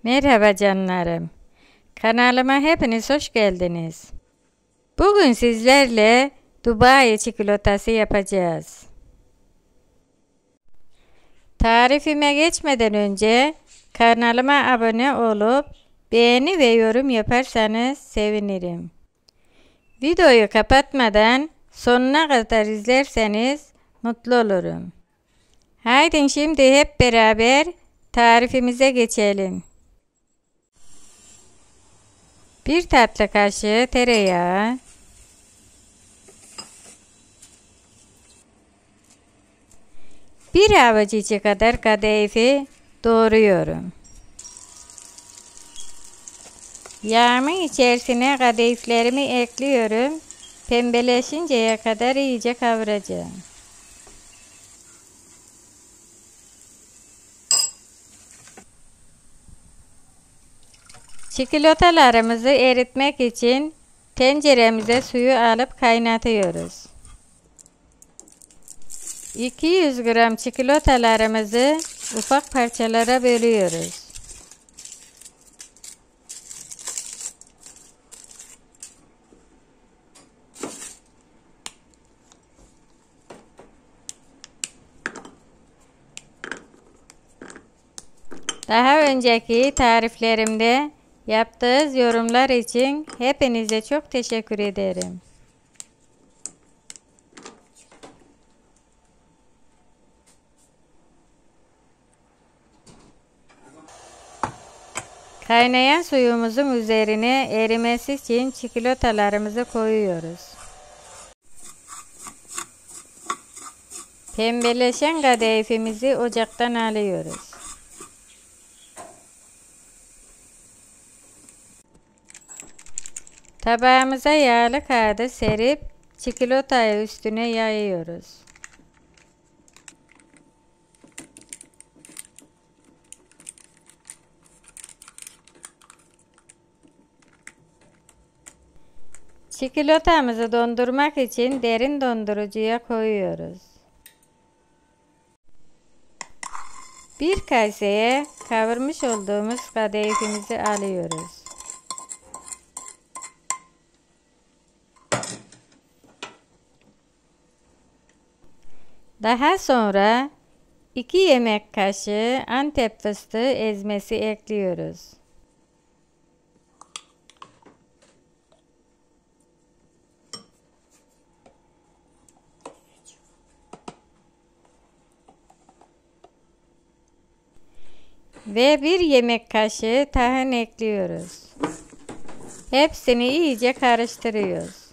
Merhaba canlarım. Kanalıma hepiniz hoş geldiniz. Bugün sizlerle Dubai çikolatası yapacağız. Tarifime geçmeden önce kanalıma abone olup beğeni ve yorum yaparsanız sevinirim. Videoyu kapatmadan sonuna kadar izlerseniz mutlu olurum. Haydi şimdi hep beraber tarifimize geçelim. 1 tatlı kaşığı tereyağı, 1 avuç içi kadar kadayıfı doğruyorum. Yağımın içerisine kadayıflarımı ekliyorum. Pembeleşinceye kadar iyice kavuracağım. Çikolatalarımızı eritmek için tenceremize suyu alıp kaynatıyoruz. 200 gram çikolatalarımızı ufak parçalara bölüyoruz. Daha önceki tariflerimde yaptığınız yorumlar için hepinize çok teşekkür ederim. Kaynayan suyumuzun üzerine erimesi için çikolatalarımızı koyuyoruz. Pembeleşen kadayıfımızı ocaktan alıyoruz. Tabağımıza yağlı kağıdı serip çikolatayı üstüne yayıyoruz. Çikolatamızı dondurmak için derin dondurucuya koyuyoruz. Bir kaseye kavurmuş olduğumuz kadayıfımızı alıyoruz. Daha sonra 2 yemek kaşığı Antep fıstığı ezmesi ekliyoruz. Ve 1 yemek kaşığı tahin ekliyoruz. Hepsini iyice karıştırıyoruz.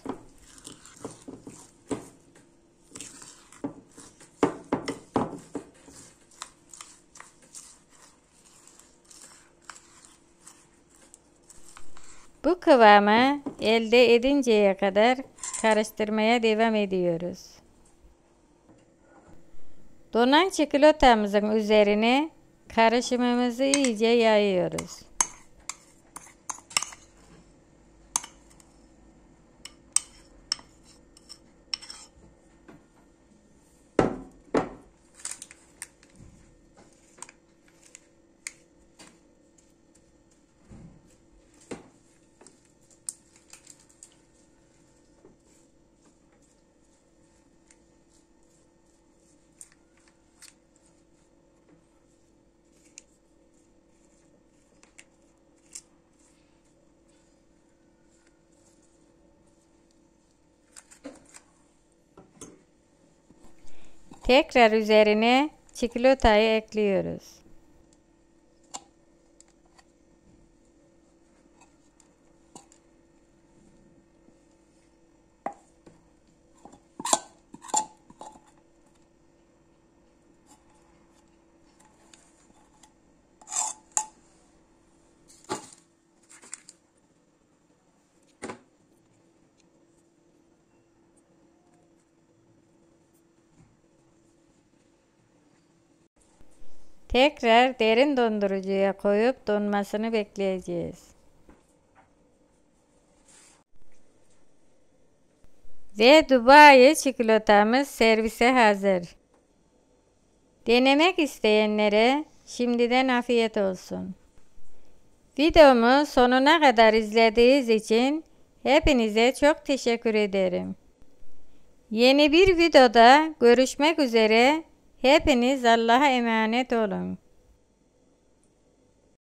Bu kıvamı elde edinceye kadar karıştırmaya devam ediyoruz. Donan çikolatamızın üzerine karışımımızı iyice yayıyoruz. Tekrar üzerine çikolatayı ekliyoruz. Tekrar derin dondurucuya koyup donmasını bekleyeceğiz. Ve Dubai çikolatamız servise hazır. Denemek isteyenlere şimdiden afiyet olsun. Videomu sonuna kadar izlediğiniz için hepinize çok teşekkür ederim. Yeni bir videoda görüşmek üzere. Hepiniz Allah'a emanet olun.